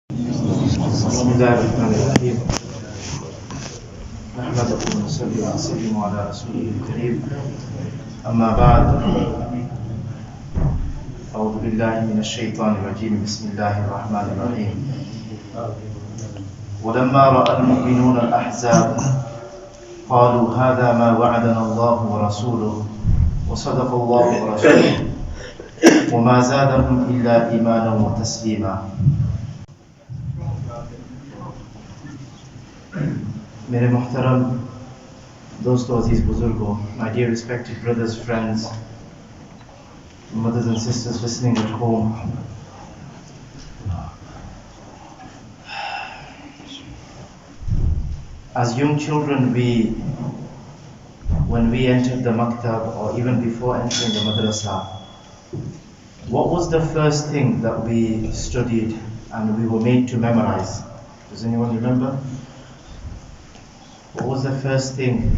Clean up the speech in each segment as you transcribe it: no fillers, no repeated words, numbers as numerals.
بسم الله الرحمن الرحيم نحمده ونصلي ونسلم على رسوله الكريم أما بعد أعوذ بالله من الشيطان الرجيم بسم الله الرحمن الرحيم ولما رأى المؤمنون الأحزاب قالوا هذا ما وعدنا الله ورسوله وصدق الله ورسوله وما زادهم إلا إيمانا وتسليما. मेरे मुहतरम दोस्तों, अजीज बुजुर्गों, my dear respected brothers, friends, mothers and sisters listening at home, as young children, when we entered the maktab or even before entering the madrasa, what was the first thing that we studied and we were made to memorize? Does anyone remember? What was the first thing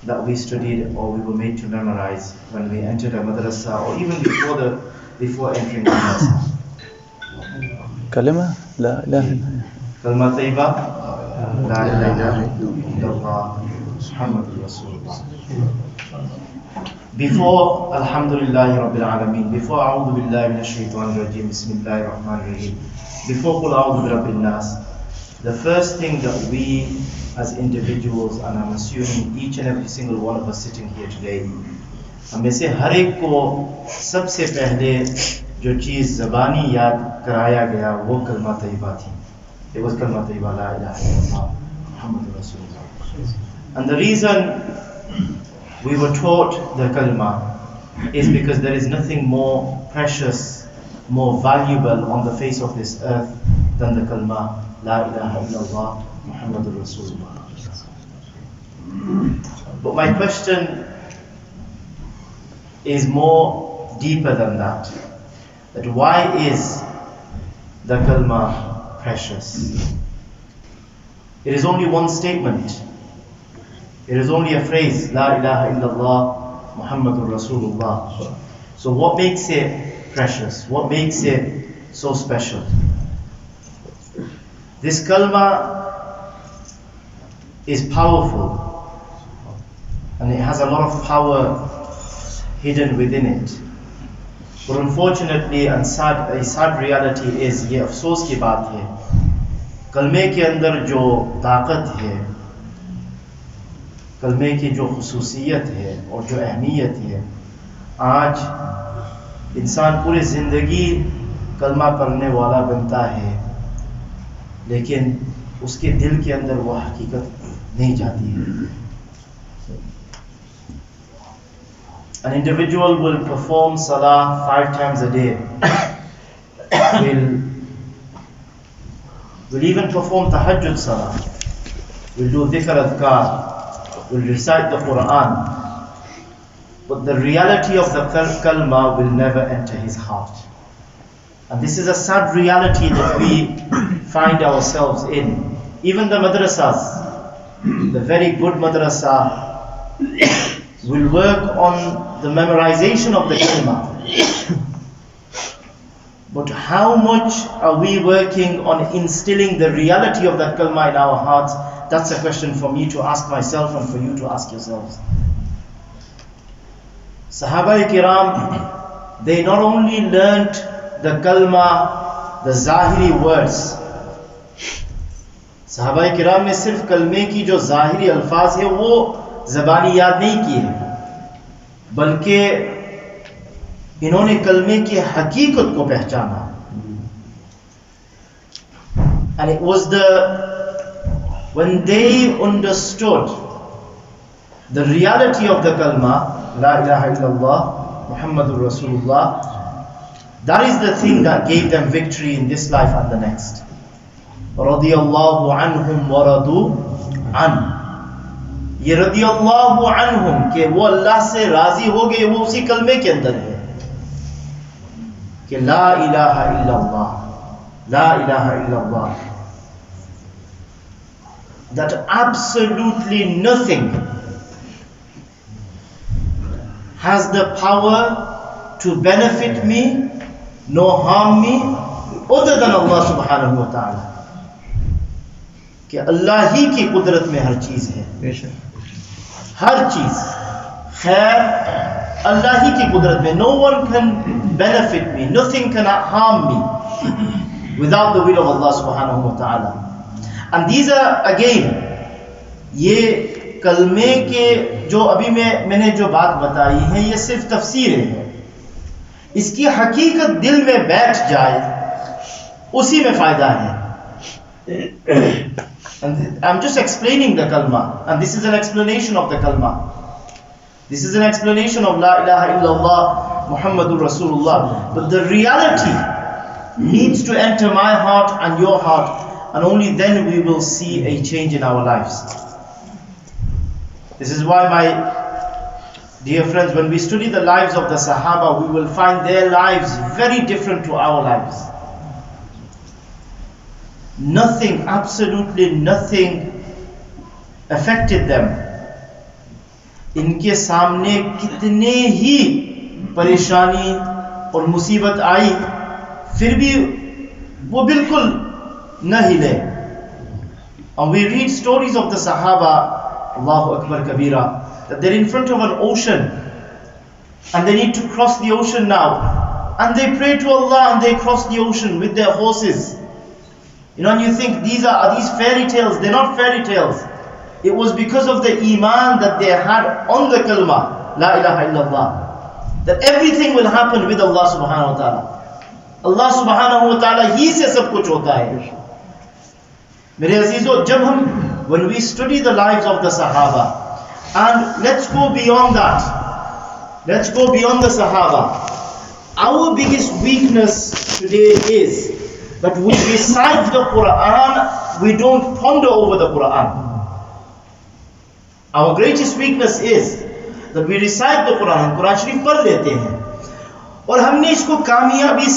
that we studied or we were made to memorize when we entered a madrasa or even before entering the madrasa? Kalimah, La ilaha illallah. Kalimah Tayyiba, La ilaha illallah, محمد رسول. Before Alhamdulillahi Rabbil Alameen, before A'udhu Billahi Minash Shaitanir Rajeem, Bismillahir Rahmanir Rahim, before Qul A'udhu Bi Rabbil Nas, the first thing that we as individuals, and I'm assuming each and every single one of us sitting here today, हमें से हर एक को सबसे पहले जो चीज़ ज़बानी याद कराया गया वो कलमा तैयबा थी. It was कलमा तैयबा ला इलाहा इल्लल्लाह मुहम्मद रसूल. And the reason we were taught the kalma is because there is nothing more precious, more valuable on the face of this earth than the kalma la ilaha illallah Muhammadur Rasulullah. But my question is more deeper than that. That why is the kalma precious? It is only one statement. It is only a phrase, La ilaha illallah Muhammadur Rasulullah. So what makes it precious? What makes it so special? This kalma is powerful and it has a lot of power hidden within it. But unfortunately, a sad reality is, ये अफसोस की बात है, कलमे के अंदर जो ताकत है, कलमे की जो खुसूसियत है और जो अहमियत है, आज इंसान पूरी ज़िंदगी कलमा पढ़ने वाला बनता है, लेकिन उसके दिल के अंदर वो हकीकत नहीं जाती है. An individual will perform salah 5 times a day, will even perform tahajjud salah, will do dhikr adhkar, will recite the Quran, but the reality of the kalma will never enter his heart. And this is a sad reality that we find ourselves in. Even the madrasas, the very good madrasa, will work on the memorization of the kalma. But how much are we working on instilling the reality of that kalma in our hearts? That's a question for me to ask myself and for you to ask yourselves. Sahaba-i-kiram, they not only learnt the kalma, the zahiri words. Sahaba-i-kiram ne sirf kalme ki jo zahiri alfaz hai wo zabani yaad nahi ki hai, balki इन्होंने कलमे की हकीकत को पहचाना. And it was when they understood the reality of the kalma, La ilaha illallah Muhammadur Rasulullah, that is the thing that gave them victory in this life and the next. Radiyallahu anhum wa radu an. ये radiyallahu anhum के वो अल्लाह से राजी हो गए, वो उसी कलमे के अंदर है कि La ilaha illallah, La ilaha illallah. That absolutely nothing has the power to benefit me nor harm me other than Allah subhanahu wa ta'ala. कि अल्लाह ही की कुदरत में हर चीज है, हर चीज खैर अल्लाह ही की कुदरत में. No one can benefit me, nothing can harm me without the will of Allah subhanahu wa ta'ala. And these are again, ये कलमे के जो अभी मैंने जो बात बताई है ये सिर्फ तफसीर है. इसकी हकीकत दिल में बैठ जाए उसी में फायदा है. And I'm just explaining the kalma, and this is an explanation of the kalma. This is an explanation of La ilaha illallah Muhammadur Rasulullah. But the reality needs to enter my heart and your heart, and only then we will see a change in our lives. This is why, my dear friends, when we study the lives of the Sahaba, we will find their lives very different to our lives. Nothing, absolutely nothing affected them. इनके सामने कितने ही परेशानी और मुसीबत आई, फिर भी वो बिल्कुल न हिले. And we read stories of the Sahaba, Allahu Akbar Kabira, that they're in front of an ocean and they need to cross the ocean now. And they pray to Allah and they cross the ocean with their horses. You know, and you think these are these fairy tales? They're not fairy tales. It was because of the iman that they had on the kalma, La ilaha illallah, that everything will happen with Allah subhanahu wa ta'ala. Allah subhanahu wa ta'ala ही से सब कुछ होता है. मेरे अजीजों, जब हम, when we study the lives of the Sahaba, and let's go beyond that, let's go beyond the Sahaba. Our biggest weakness today is that we recite the Quran, we don't ponder over the Quran. Our greatest weakness is that we recite the Quran, Quran Sharif पढ़ लेते हैं, और हमने इसको कामयाबी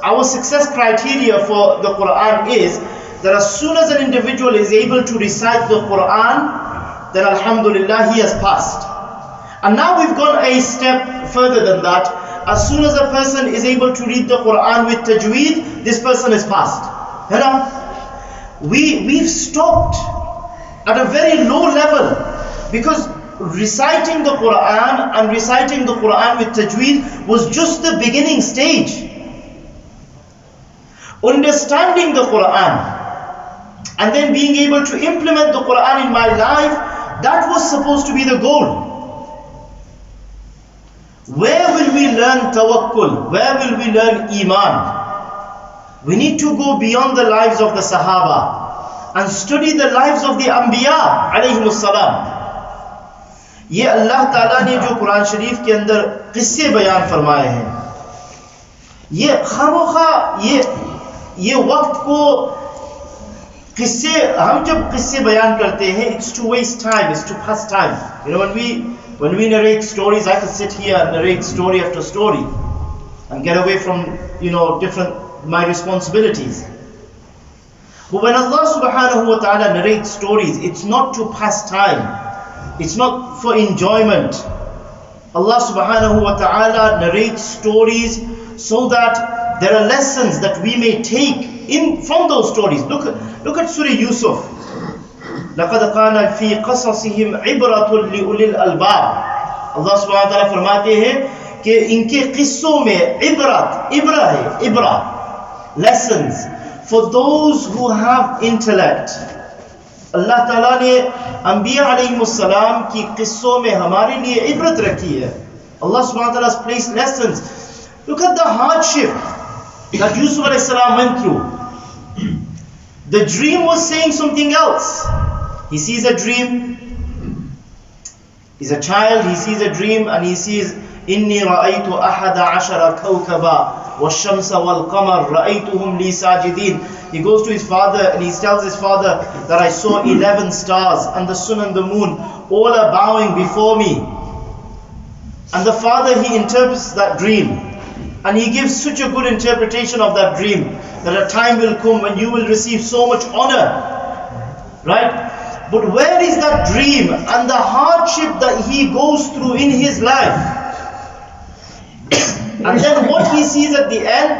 our success criteria for the Quran is that as soon as an individual is able to recite the Quran, then alhamdulillah he has passed. And now we've gone a step further than that. As soon as a person is able to read the Quran with tajweed, this person is passed. You know? We've stopped at a very low level, because reciting the Quran and reciting the Quran with tajweed was just the beginning stage. Understanding the Quran and then being able to implement the Quran in my life, that was supposed to be the goal. Where will we learn tawakkul? Where will we learn iman? We need to go beyond the lives of the Sahaba and study the lives of the Anbiya alayhimus salam. ये अल्लाह ताला ने जो कुरान शरीफ के अंदर किस्से बयान फरमाए हैं, ये खामोखा ये वक्त को किस्से, हम जब किस्से बयान करते हैं, it's to waste time, it's to pass time. You know, when we narrate stories, I could sit here and narrate story after story and get away from, you know, my responsibilities. But when Allah subhanahu wa ta'ala narrates stories, it's not to pass time. It's not for enjoyment. Allah subhanahu wa ta'ala narrates stories so that there are lessons that we may take from those stories. Look at Surah Yusuf. لَقَدْ قَانَ فِي قَصَصِهِمْ عِبْرَةٌ لِأُولِي الْأَلْبَابِ. Allah subhanahu wa ta'ala फरमाते हैं कि इनके किस्सों में इबरा, lessons for those who have intellect. अल्लाह ताला ने अंबिया अलैहिमुस्सलाम की किस्सों में हमारे लिए इबरत रखी है. Allah subhanahu wa ta'ala has placed lessons. Look at the hardship that Yusuf alayhi salam went through. The dream was saying something else. He sees a dream. He's a child, he sees a dream and he sees إِنِّي رَأَيْتُ أَحَدَ عَشَرَ كَوْكَبًا وَالشَّمْسَ وَالْقَمَرَ رَأَيْتُهُمْ لِي سَاجِدِينَ. He goes to his father and he tells his father that I saw 11 stars and the sun and the moon, all are bowing before me. And the father, he interprets that dream and he gives such a good interpretation of that dream that a time will come when you will receive so much honor, right? But where is that dream and the hardship that he goes through in his life? And then what he sees at the end,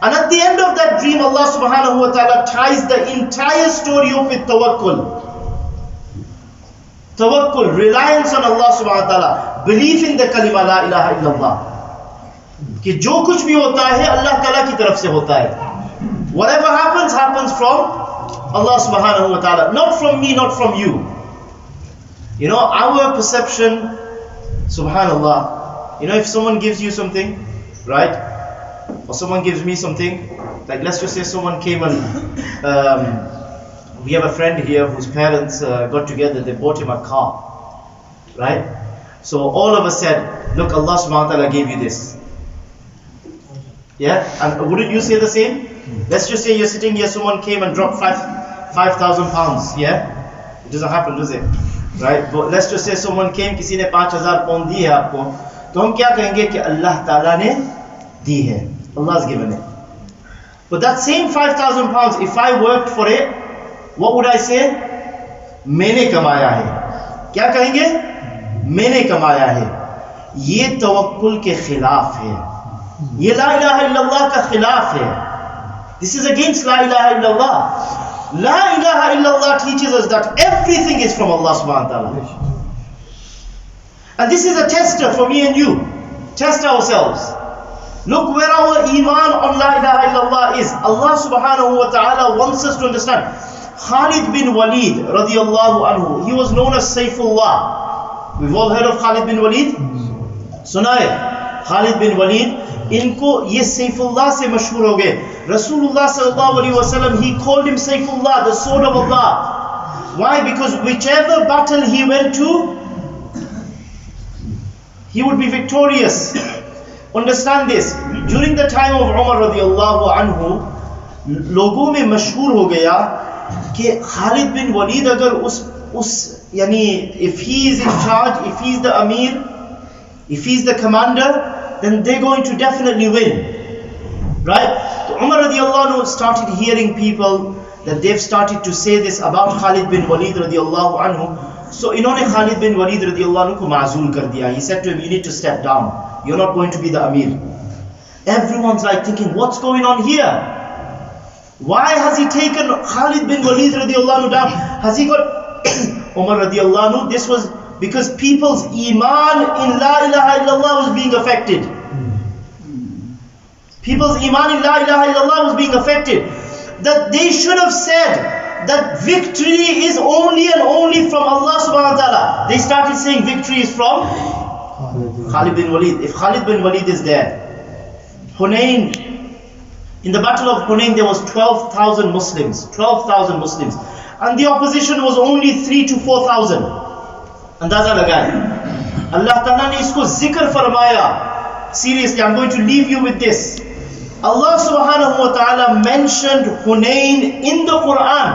And at the end of that dream, Allah subhanahu wa ta'ala ties the entire story up with tawakkul. Tawakkul, reliance on Allah subhanahu wa ta'ala, belief in the kalima la ilaha illallah. कि जो कुछ भी होता है अल्लाह ताला की तरफ से होता है. Whatever happens from Allah subhanahu wa ta'ala, not from me, not from you. You know, our perception, subhanallah, you know, if someone gives you something, right, or someone gives me something, like let's just say someone came and we have a friend here whose parents got together, they bought him a car, right? So all of us said, look, Allah subhanahu wa ta'ala gave you this. Yeah, and wouldn't you say the same? Let's just say you're sitting here, someone came and dropped 5,000 pounds, yeah? It doesn't happen, does it? Right? But let's just say someone came, किसी ने 5,000 pound दी है आपको, तो हम क्या कहेंगे कि अल्लाह ताला ने दी है. Allah's given it. But that same 5,000 pounds, if I worked for it, what would I say? मैंने कमाया है. क्या कहेंगे? मैंने कमाया है. ये तवक्कुल के खिलाफ है. ये ला इलाहा इल्लल्लाह का खिलाफ है. This is against la ilaha illallah. La ilaha illallah teaches us that everything is from Allah subhanahu wa ta'ala. And this is a tester for me and you. Test ourselves. Look where our iman on la ilaha illallah is. Allah subhanahu wa ta'ala wants us to understand. Khalid bin Walid radiyallahu anhu, he was known as Saifullah. We've all heard of Khalid bin Walid? Sunaye. Khalid bin Walid, इनको ये सैफुल्लाह से मशहूर हो गए. रसूलुल्लाह सल्लल्लाहु अलैहि वसल्लम, he called him Saifullah, the sword of Allah. Why? Because whichever battle he went to, he would be victorious. Understand this. During the time of Umar radiyallahu anhu, लोगों में मशहूर हो गया कि Khalid bin Walid अगर उस यानी if he is in charge, if he is the Amir, if he is the commander, then they're going to definitely win. Right? So Umar radiallahu anhu started hearing people that they've started to say this about Khalid bin Walid radiallahu anhu. So इन्होंने Khalid bin Walid radiallahu anhu को माज़ूल कर दिया. He said to him, you need to step down. You're not going to be the Amir. Everyone's like thinking, what's going on here? Why has he taken Khalid bin Walid radiallahu anhu down? Has he got Umar radiallahu anhu? This was because people's iman in la ilaha illallah was being affected. People's iman in la ilaha illallah was being affected. That they should have said that victory is only and only from Allah subhanahu wa ta'ala. They started saying victory is from Khalid bin Walid. If Khalid bin Walid is there, Hunayn, in the battle of Hunayn there was 12,000 Muslims. 12,000 Muslims. And the opposition was only 3,000 to 4,000. अंदाजा लगाए. अल्लाह ताला ने इसको जिक्र फरमाया. Seriously, I'm going to leave you with this. Allah subhanahu wa ta'ala mentioned Hunayn in the Quran.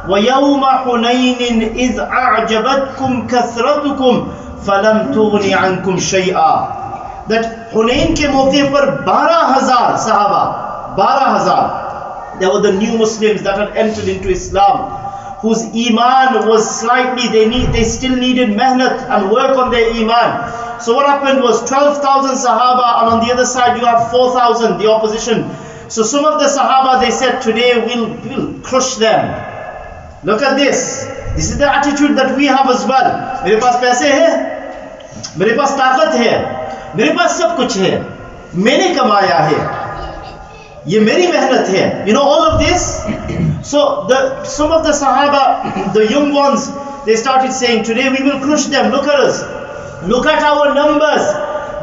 وَيَوْمَ حُنَيْنٍ إِذْ أَعْجَبَتْكُمْ كَثْرَتُكُمْ فَلَمْ تُغْنِ عَنْكُمْ شَيْئًا. That Hunayn ke mauke par 12,000 sahaba, 12,000. There were the new Muslims that had entered into Islam, whose iman was slightly, they still needed mehnat and work on their iman. So what happened was 12,000 sahaba, and on the other side you have 4,000, the opposition. So some of the sahaba, they said, today we'll crush them. Look at this. This is the attitude that we have as well. मेरे पास पैसे हैं, मेरे पास ताकत है, मेरे पास सब कुछ है, मैंने कमाया है, ये मेरी मेहनत है. You know all of this? So some of the Sahaba, the young ones, they started saying, today we will crush them. Look at us. Look at our numbers.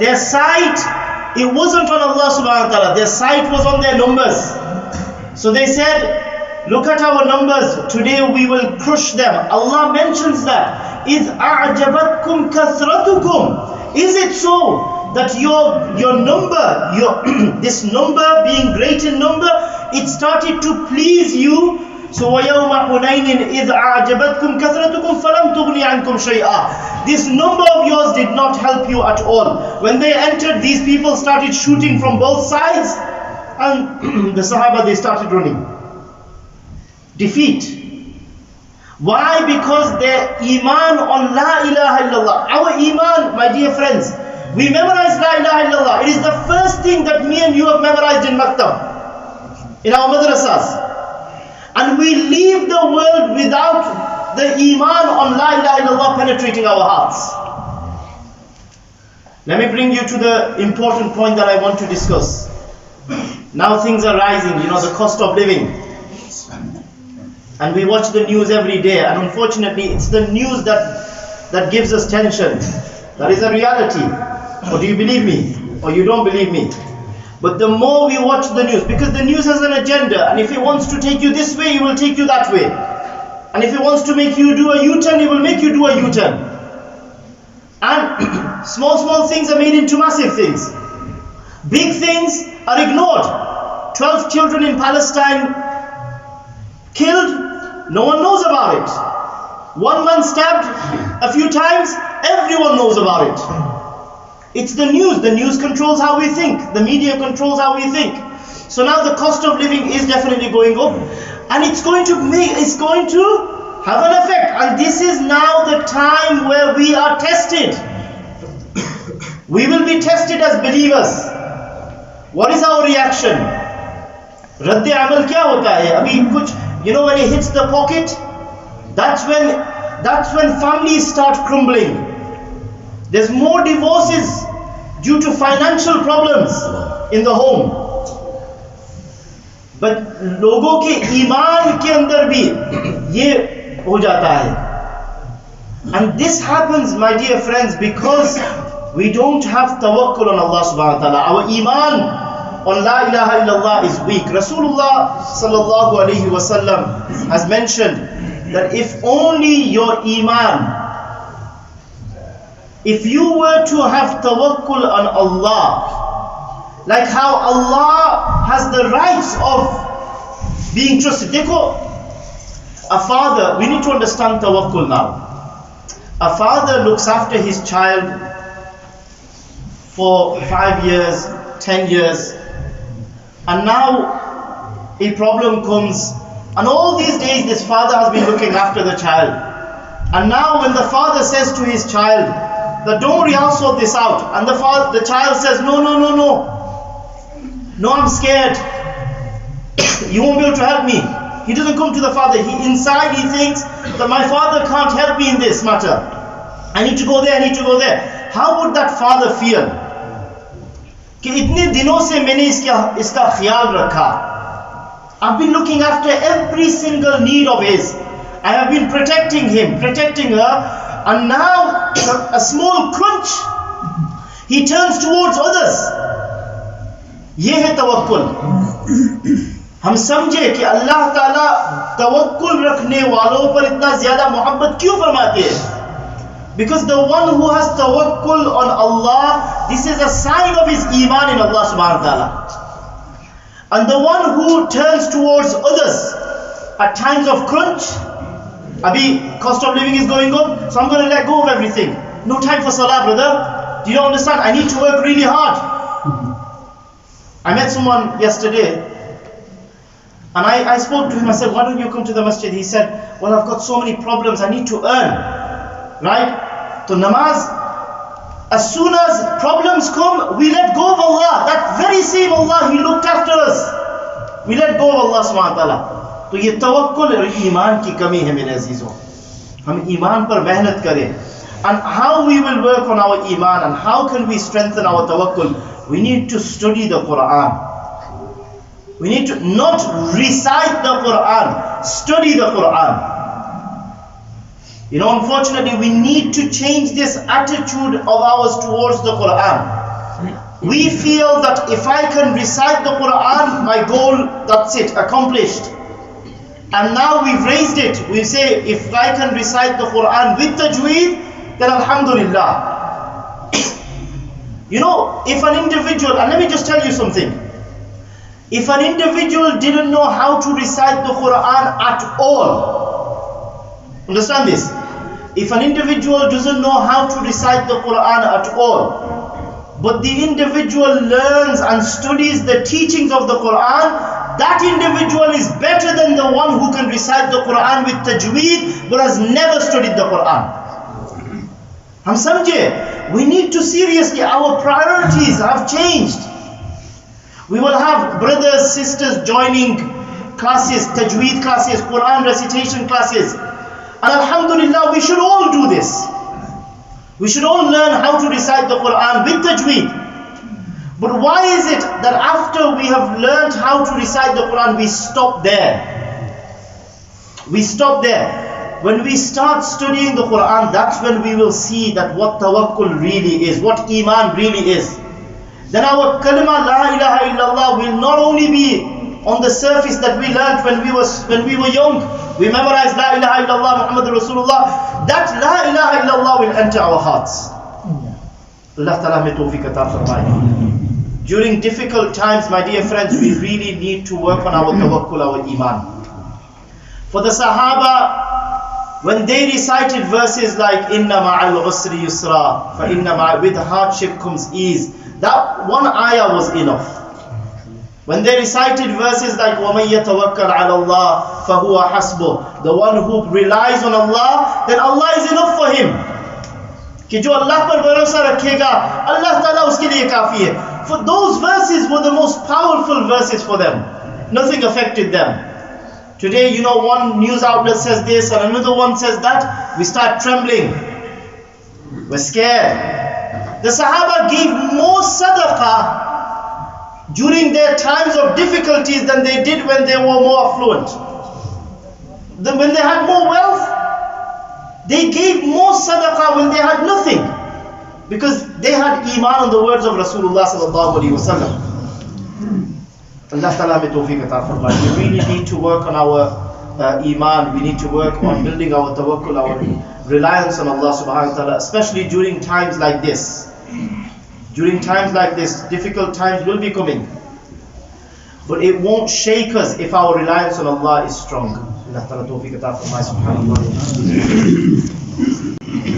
Their sight, it wasn't on Allah subhanahu wa ta'ala. Their sight was on their numbers. So they said, look at our numbers. Today we will crush them. Allah mentions that. إِذْ أَعْجَبَتْكُمْ كَثْرَتُكُمْ. Is it so that your number, this number being great in number, it started to please you? So وَيَوْمَ حُنَيْنٍ إِذْ أَعْجَبَتْكُمْ كَثْرَتُكُمْ فَلَمْ تُغْنِ عَنْكُمْ شَيْئًا. This number of yours did not help you at all. When they entered, these people started shooting from both sides, and the Sahaba, they started running. Defeat. Why? Because their iman on la ilaha illallah. Our iman, my dear friends, we memorize la ilaha illallah. It is the first thing that me and you have memorized in Maktab. in our madrasas, and we leave the world without the iman on La ilaha illallah penetrating our hearts. Let me bring you to the important point that I want to discuss. Now things are rising, the cost of living. And we watch the news every day, and unfortunately it's the news that gives us tension. That is a reality. Or do you believe me? Or you don't believe me? But the more we watch the news, because the news has an agenda, and if it wants to take you this way, it will take you that way. And if it wants to make you do a U-turn, it will make you do a U-turn. And small things are made into massive things. Big things are ignored. 12 children in Palestine killed, no one knows about it. One man stabbed a few times, everyone knows about it. It's the news controls how we think, the media controls how we think. So now the cost of living is definitely going up, and it's going to have an effect. And this is now the time where we are tested. We will be tested as believers. What is our reaction? Radde amal kya hota hai? Abhi kuch, when it hits the pocket, that's when families start crumbling. There's more divorces due to financial problems in the home. But लोगों के ईमान के अंदर भी ये हो जाता है. And this happens, my dear friends, because we don't have tawakkul on Allah subhanahu wa ta'ala. Our iman on La ilaha illallah is weak. Rasulullah sallallahu alayhi wa sallam has mentioned that if only your iman, if you were to have tawakkul on Allah, like how Allah has the rights of being trusted. Dekho, a father, we need to understand tawakkul now. A father looks after his child for 5 years, 10 years, and now a problem comes, and all these days this father has been looking after the child, and now when the father says to his child that don't worry, I'll sort this out, and the child says no, I'm scared, you won't be able to help me. He doesn't come to the father. Inside he thinks that my father can't help me in this matter. I need to go there. How would that father feel? कि इतने दिनों से मैंने इसका ख्याल रखा. I've been looking after every single need of his. I have been protecting him, protecting her, and now a small crunch, he turns towards others. ये है तवक्कुल. हम समझे कि अल्लाह ताला तवक्कुल रखने वालों पर इतना ज्यादा मोहब्बत क्यों फरमाते हैं? Because the one who has tawakkul on Allah, this is a sign of his iman in Allah subhanahu wa ta'ala. And the one who turns towards others at times of crunch, Abhi, cost of living is going up, so I'm going to let go of everything. No time for salah, brother. Do you understand? I need to work really hard. I met someone yesterday, and I spoke to him. I said, why don't you come to the masjid? He said, well, I've got so many problems, I need to earn. Right? So namaz, as soon as problems come, we let go of Allah. That very same Allah, He looked after us. We let go of Allah subhanahu wa ta'ala. तो ये तवक्कुल और ईमान की कमी है मेरे अजीजों. हम ईमान पर मेहनत करें. And how we will work on our iman and how can we strengthen our tawakkul? We need to study the Quran. We need to not recite the Quran, study the Quran. Unfortunately, we need to change this attitude of ours towards the Quran. We feel that if I can recite the Quran, my goal, that's it, accomplished. And now we've raised it. We say, if I can recite the Quran with tajweed, then alhamdulillah. If an individual, and let me just tell you something. If an individual didn't know how to recite the Quran at all, understand this? If an individual doesn't know how to recite the Quran at all, but the individual learns and studies the teachings of the Quran, that individual is better than the one who can recite the Quran with tajweed but has never studied the Quran. Hum samjhe, we need to seriously, our priorities have changed. We will have brothers, sisters joining classes, tajweed classes, Quran recitation classes. And alhamdulillah, we should all do this. We should all learn how to recite the Quran with tajweed. But why is it that after we have learned how to recite the Quran, we stop there? We stop there. When we start studying the Quran, that's when we will see that what tawakkul really is, what iman really is. Then our kalimah la ilaha illallah will not only be on the surface that we learned when we were young. We memorized la ilaha illallah Muhammad Rasulullah. That la ilaha illallah will enter our hearts. Allah Ta'ala mein tawfiq ata farmaye. During difficult times, my dear friends, we really need to work on our tawakkul, our iman. For the Sahaba, when they recited verses like Inna ma'al usri yusra, fa inna ma'a, with hardship comes ease, that one ayah was enough. When they recited verses like وَمَن يَتَوَكَّلْ عَلَى اللَّهِ فَهُوَ حَسْبُهُ, the one who relies on Allah, then Allah is enough for him. कि जो अल्लाह पर भरोसा रखेगा, Allah Ta'ala उसके लिए काफी है. For those verses were the most powerful verses for them. Nothing affected them. Today, you know, one news outlet says this and another one says that. We start trembling. We're scared. The Sahaba gave more sadaqah during their times of difficulties than they did when they were more affluent. When they had more wealth, they gave more sadaqah when they had nothing, because they had iman on the words of Rasulullah sallallahu alaihi wasallam. Allah Ta'ala mein tawfiq ata farmaye. We really need to work on our iman. We need to work on building our tawakkul, our reliance on Allah subhanahu wa ta'ala, especially during times like this. During times like this, difficult times will be coming. But it won't shake us if our reliance on Allah is strong. Allah Ta'ala tawfiq ata farmaye. Subhanallah.